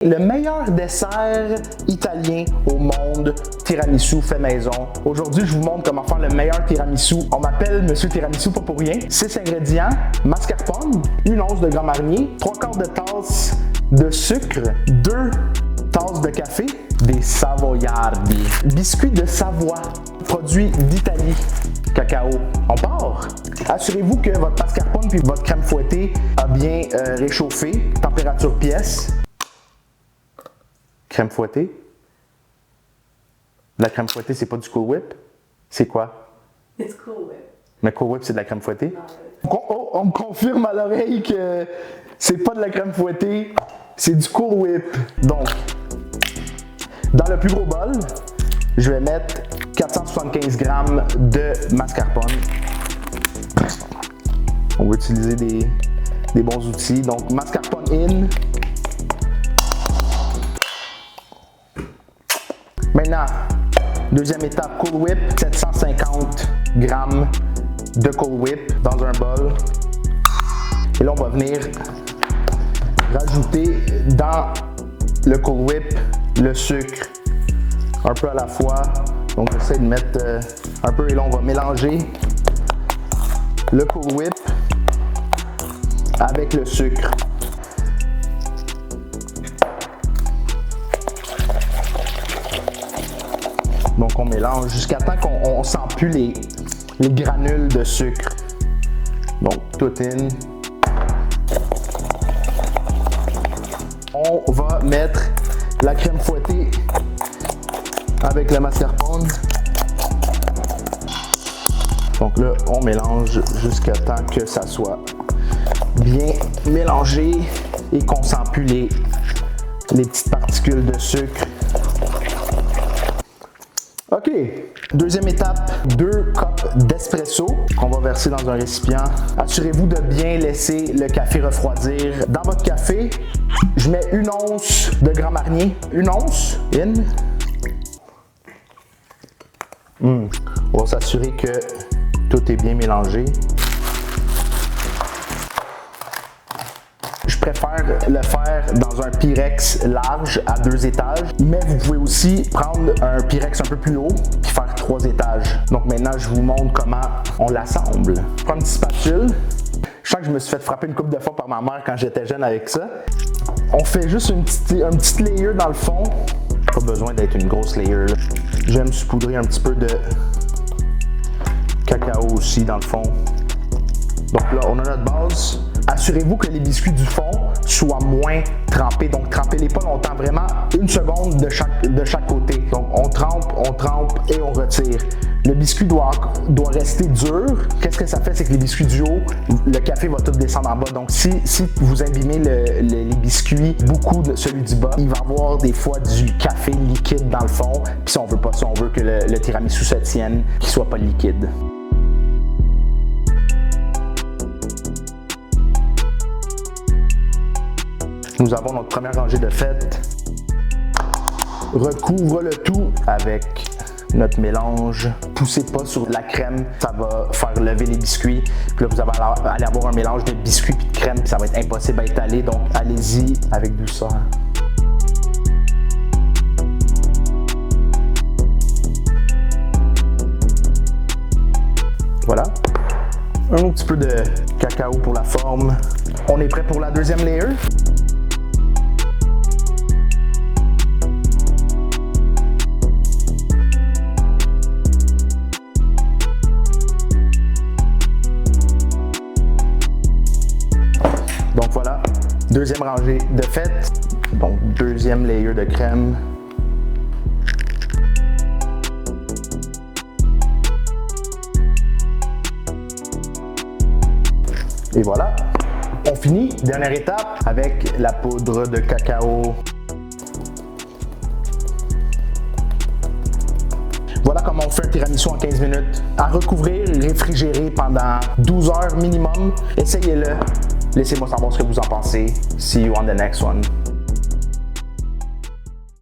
Le meilleur dessert italien au monde, tiramisu fait maison. Aujourd'hui, je vous montre comment faire le meilleur tiramisu. On m'appelle Monsieur Tiramisu pas pour rien. 6 ingrédients, mascarpone, 1 once de Grand Marnier, 3/4 de tasse de sucre, 2 tasses de café, des savoiardi, biscuits de Savoie, produits d'Italie, cacao. On part! Assurez-vous que votre mascarpone puis votre crème fouettée a bien réchauffé, température pièce. Crème fouettée. La crème fouettée, c'est pas du Cool Whip. C'est quoi? It's Cool Whip. Mais Cool Whip, c'est de la crème fouettée? On me confirme à l'oreille que c'est pas de la crème fouettée, c'est du Cool Whip. Donc, dans le plus gros bol, je vais mettre 475 g de mascarpone. On va utiliser des bons outils. Donc, mascarpone in. Maintenant, deuxième étape, Cool Whip, 750 g de Cool Whip dans un bol. Et là, on va venir rajouter dans le Cool Whip le sucre, un peu à la fois. Donc, j'essaie de mettre un peu et là, on va mélanger le Cool Whip avec le sucre. Donc, on mélange jusqu'à temps qu'on ne sent plus les granules de sucre. Donc, tout in. On va mettre la crème fouettée avec le mascarpone. Donc là, on mélange jusqu'à temps que ça soit bien mélangé et qu'on ne sent plus les petites particules de sucre. OK, deuxième étape, 2 cups d'espresso qu'on va verser dans un récipient. Assurez-vous de bien laisser le café refroidir. Dans votre café, je mets 1 once de Grand Marnier. 1 once, in. On va s'assurer que tout est bien mélangé. Je préfère le faire dans un Pyrex large à 2 étages, mais vous pouvez aussi prendre un Pyrex un peu plus haut et faire 3 étages. Donc maintenant, je vous montre comment on l'assemble. Je prends une petite spatule. Je sens que je me suis fait frapper une couple de fois par ma mère quand j'étais jeune avec ça. On fait juste un petit layer dans le fond. Pas besoin d'être une grosse layer. J'aime saupoudrer un petit peu de cacao aussi dans le fond. Donc là, on a notre base. Assurez-vous que les biscuits du fond soient moins trempés. Donc, trempez-les pas longtemps, vraiment 1 seconde de chaque côté. Donc, on trempe et on retire. Le biscuit doit rester dur. Qu'est-ce que ça fait? C'est que les biscuits du haut, le café va tout descendre en bas. Donc, si vous imbibez les biscuits, beaucoup de celui du bas, il va y avoir des fois du café liquide dans le fond. Puis si on veut pas ça, on veut que le tiramisu se tienne, qu'il soit pas liquide. Nous avons notre première rangée de fêtes. Recouvre le tout avec notre mélange. Poussez pas sur la crème, ça va faire lever les biscuits. Puis là, vous allez avoir un mélange de biscuits et de crème, puis ça va être impossible à étaler. Donc, allez-y avec douceur. Voilà. Un petit peu de cacao pour la forme. On est prêt pour la deuxième layer. Donc voilà, deuxième rangée de fête, donc deuxième layer de crème. Et voilà, on finit. Dernière étape avec la poudre de cacao. Voilà comment on fait un tiramisu en 15 minutes. À recouvrir, réfrigérer pendant 12 heures minimum. Essayez-le. Laissez-moi savoir ce que vous en pensez. See you on the next one.